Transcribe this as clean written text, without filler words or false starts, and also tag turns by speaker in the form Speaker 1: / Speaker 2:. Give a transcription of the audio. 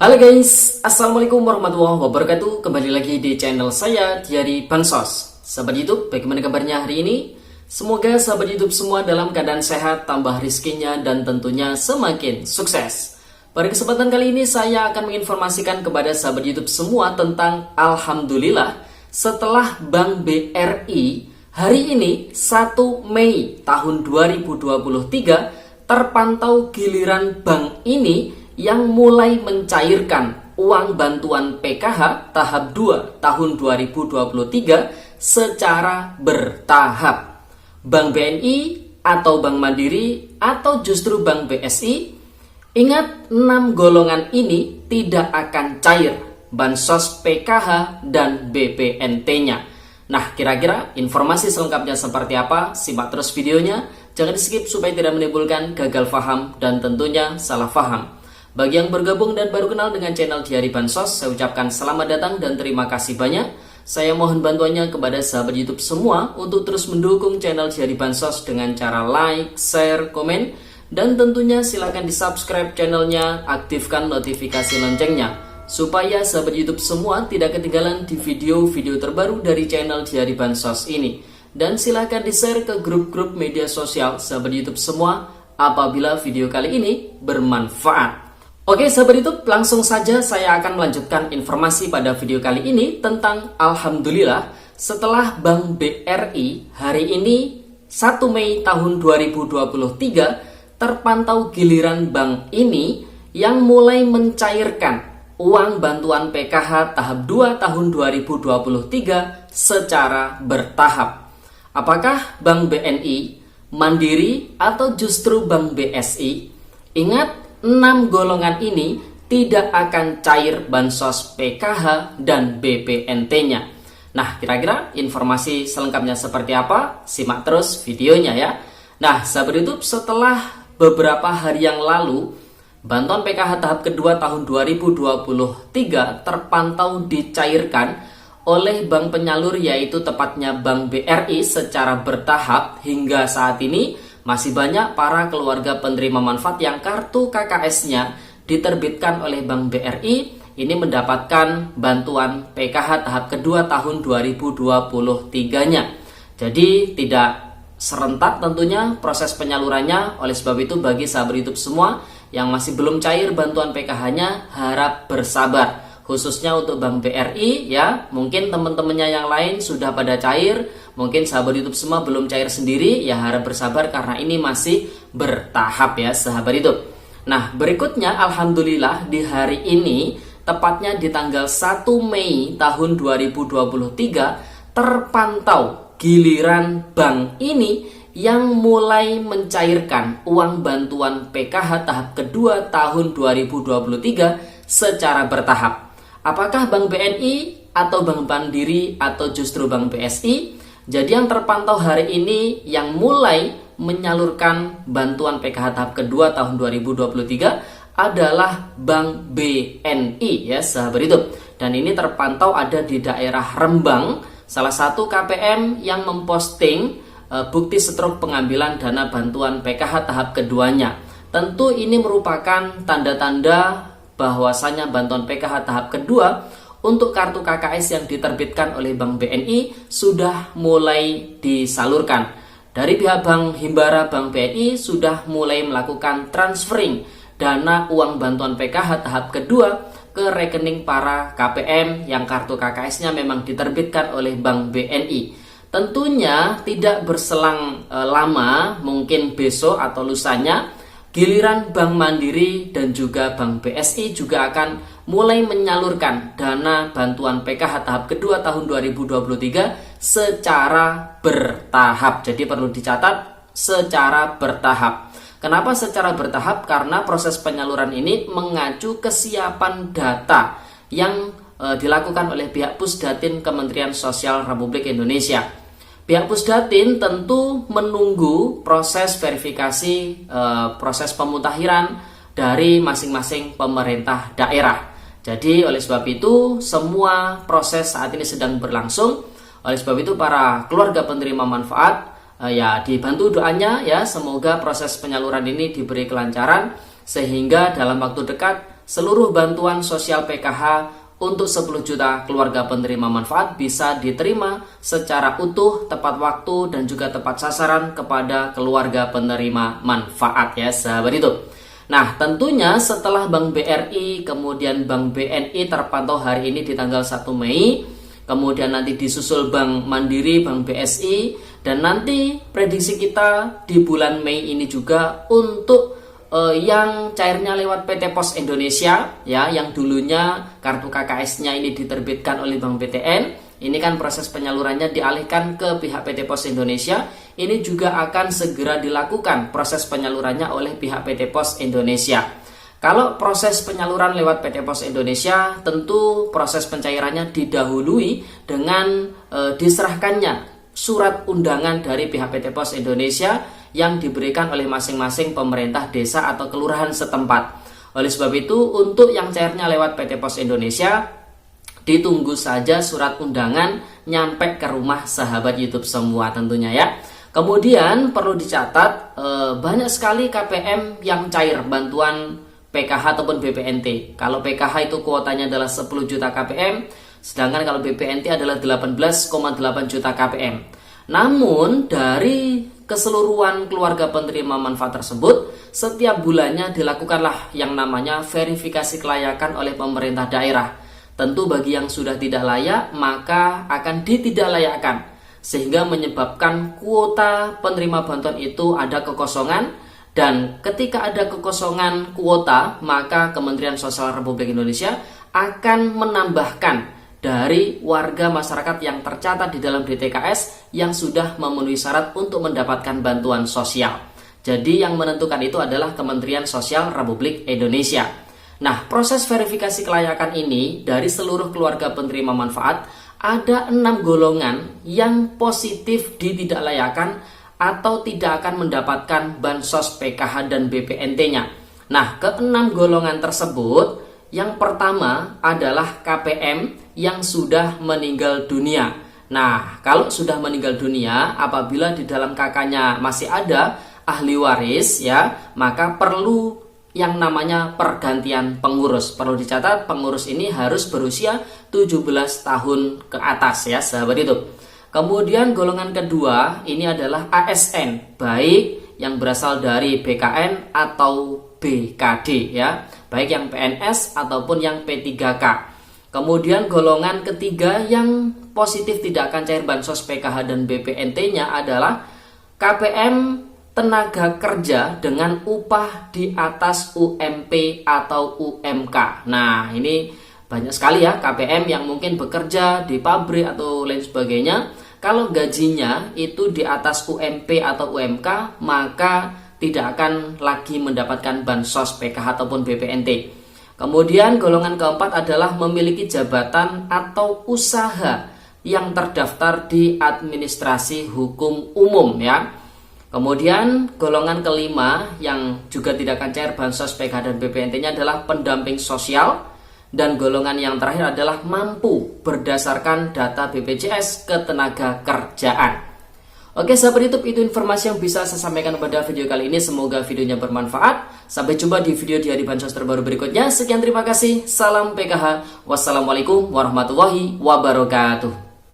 Speaker 1: Halo guys, Assalamualaikum warahmatullahi wabarakatuh. Kembali lagi di channel saya, Diari Bansos. Sahabat YouTube, bagaimana kabarnya hari ini? Semoga sahabat YouTube semua dalam keadaan sehat, tambah rizkinya, dan tentunya semakin sukses. Pada kesempatan kali ini saya akan menginformasikan kepada sahabat YouTube semua tentang Alhamdulillah setelah Bank BRI hari ini 1 Mei tahun 2023 terpantau giliran bank ini yang mulai mencairkan uang bantuan PKH tahap 2 tahun 2023 secara bertahap. Bank BNI atau Bank Mandiri atau justru Bank BSI, ingat 6 golongan ini tidak akan cair bansos PKH dan BPNT-nya. Nah, kira-kira informasi selengkapnya seperti apa? Simak terus videonya, jangan di skip supaya tidak menimbulkan gagal paham dan tentunya salah paham. Bagi yang bergabung dan baru kenal dengan channel Diari Bansos, saya ucapkan selamat datang dan terima kasih banyak. Saya mohon bantuannya kepada sahabat YouTube semua untuk terus mendukung channel Diari Bansos dengan cara like, share, komen, dan tentunya silakan di subscribe channelnya, aktifkan notifikasi loncengnya, supaya sahabat YouTube semua tidak ketinggalan di video-video terbaru dari channel Diari Bansos ini. Dan silakan di share ke grup-grup media sosial sahabat YouTube semua apabila video kali ini bermanfaat. Oke sahabat YouTube, langsung saja saya akan melanjutkan informasi pada video kali ini tentang Alhamdulillah setelah Bank BRI hari ini 1 Mei tahun 2023 terpantau giliran bank ini yang mulai mencairkan uang bantuan PKH tahap 2 tahun 2023 secara bertahap. Apakah Bank BNI, Mandiri, atau justru Bank BSI? Ingat, 6 golongan ini tidak akan cair bansos PKH dan BPNT-nya. Nah, kira-kira informasi selengkapnya seperti apa? Simak terus videonya ya. Nah, sahabat YouTube, setelah beberapa hari yang lalu, bantuan PKH tahap kedua tahun 2023 terpantau dicairkan oleh bank penyalur, yaitu tepatnya Bank BRI secara bertahap. Hingga saat ini masih banyak para keluarga penerima manfaat yang kartu KKS-nya diterbitkan oleh Bank BRI ini mendapatkan bantuan PKH tahap kedua tahun 2023-nya. Jadi tidak serentak tentunya proses penyalurannya. Oleh sebab itu bagi sahabat YouTube semua yang masih belum cair bantuan PKH-nya, harap bersabar. Khususnya untuk Bank BRI ya, mungkin teman-temannya yang lain sudah pada cair, mungkin sahabat YouTube semua belum cair sendiri, ya harap bersabar karena ini masih bertahap ya sahabat YouTube. Nah, berikutnya Alhamdulillah di hari ini, tepatnya di tanggal 1 Mei tahun 2023 terpantau giliran bank ini yang mulai mencairkan uang bantuan PKH tahap kedua tahun 2023 secara bertahap. Apakah Bank BNI atau Bank Mandiri atau justru Bank BSI? Jadi yang terpantau hari ini yang mulai menyalurkan bantuan PKH tahap kedua tahun 2023 adalah Bank BNI ya sahabat YouTube. Dan ini terpantau ada di daerah Rembang, salah satu KPM yang memposting bukti setruk pengambilan dana bantuan PKH tahap keduanya. Tentu ini merupakan tanda-tanda bahwasanya bantuan PKH tahap kedua untuk kartu KKS yang diterbitkan oleh Bank BNI sudah mulai disalurkan. Dari pihak Bank Himbara Bank BNI sudah mulai melakukan transferring dana uang bantuan PKH tahap kedua ke rekening para KPM yang kartu KKS-nya memang diterbitkan oleh Bank BNI. Tentunya tidak berselang lama, mungkin besok atau lusanya, giliran Bank Mandiri dan juga Bank BSI juga akan mulai menyalurkan dana bantuan PKH tahap kedua tahun 2023 secara bertahap. Jadi perlu dicatat secara bertahap. Kenapa secara bertahap? Karena proses penyaluran ini mengacu kesiapan data yang dilakukan oleh pihak Pusdatin Kementerian Sosial Republik Indonesia. Pihak Pusdatin tentu menunggu proses verifikasi, proses pemutakhiran dari masing-masing pemerintah daerah. Jadi oleh sebab itu semua proses saat ini sedang berlangsung. Oleh sebab itu para keluarga penerima manfaat ya dibantu doanya ya, semoga proses penyaluran ini diberi kelancaran sehingga dalam waktu dekat seluruh bantuan sosial PKH untuk 10 juta keluarga penerima manfaat bisa diterima secara utuh, tepat waktu, dan juga tepat sasaran kepada keluarga penerima manfaat ya sahabat hidup. Nah tentunya setelah Bank BRI kemudian Bank BNI terpantau hari ini di tanggal 1 Mei, kemudian nanti disusul Bank Mandiri, Bank BSI, dan nanti prediksi kita di bulan Mei ini juga untuk yang cairnya lewat PT Pos Indonesia ya, yang dulunya kartu KKS-nya ini diterbitkan oleh Bank BTN, ini kan proses penyalurannya dialihkan ke pihak PT Pos Indonesia. Ini juga akan segera dilakukan proses penyalurannya oleh pihak PT Pos Indonesia. Kalau proses penyaluran lewat PT Pos Indonesia, tentu proses pencairannya didahului dengan diserahkannya surat undangan dari pihak PT Pos Indonesia yang diberikan oleh masing-masing pemerintah desa atau kelurahan setempat. Oleh sebab itu, untuk yang cairnya lewat PT Pos Indonesia, ditunggu saja surat undangan nyampe ke rumah sahabat YouTube semua tentunya ya. Kemudian perlu dicatat, banyak sekali KPM yang cair bantuan PKH ataupun BPNT. Kalau PKH itu kuotanya adalah 10 juta KPM, sedangkan kalau BPNT adalah 18,8 juta KPM. Namun dari keseluruhan keluarga penerima manfaat tersebut, setiap bulannya dilakukanlah yang namanya verifikasi kelayakan oleh pemerintah daerah. Tentu bagi yang sudah tidak layak, maka akan ditidaklayakkan, sehingga menyebabkan kuota penerima bantuan itu ada kekosongan. Dan ketika ada kekosongan kuota, maka Kementerian Sosial Republik Indonesia akan menambahkan dari warga masyarakat yang tercatat di dalam DTKS yang sudah memenuhi syarat untuk mendapatkan bantuan sosial. Jadi yang menentukan itu adalah Kementerian Sosial Republik Indonesia. Nah, proses verifikasi kelayakan ini dari seluruh keluarga penerima manfaat, ada 6 golongan yang positif ditidaklayakkan atau tidak akan mendapatkan bansos PKH dan BPNT-nya. Nah, ke-6 golongan tersebut, yang pertama adalah KPM yang sudah meninggal dunia. Nah, kalau sudah meninggal dunia, apabila di dalam KK-nya masih ada ahli waris ya, maka perlu yang namanya pergantian pengurus. Perlu dicatat, pengurus ini harus berusia 17 tahun ke atas ya, sahabat itu. Kemudian golongan kedua ini adalah ASN, baik yang berasal dari BKN atau BKD ya, baik yang PNS ataupun yang P3K. Kemudian golongan ketiga yang positif tidak akan cair bansos PKH dan BPNT-nya adalah KPM tenaga kerja dengan upah di atas UMP atau UMK. Nah, ini banyak sekali ya KPM yang mungkin bekerja di pabrik atau lain sebagainya. Kalau gajinya itu di atas UMP atau UMK, maka tidak akan lagi mendapatkan bansos PKH ataupun BPNT. Kemudian golongan keempat adalah memiliki jabatan atau usaha yang terdaftar di administrasi hukum umum ya. Kemudian golongan kelima yang juga tidak akan cair bansos PKH dan BPNT-nya adalah pendamping sosial. Dan golongan yang terakhir adalah mampu berdasarkan data BPJS ketenaga kerjaan. Oke sahabat YouTube, itu informasi yang bisa saya sampaikan pada video kali ini. Semoga videonya bermanfaat. Sampai jumpa di video di hari bansos terbaru berikutnya. Sekian, terima kasih. Salam PKH. Wassalamualaikum warahmatullahi wabarakatuh.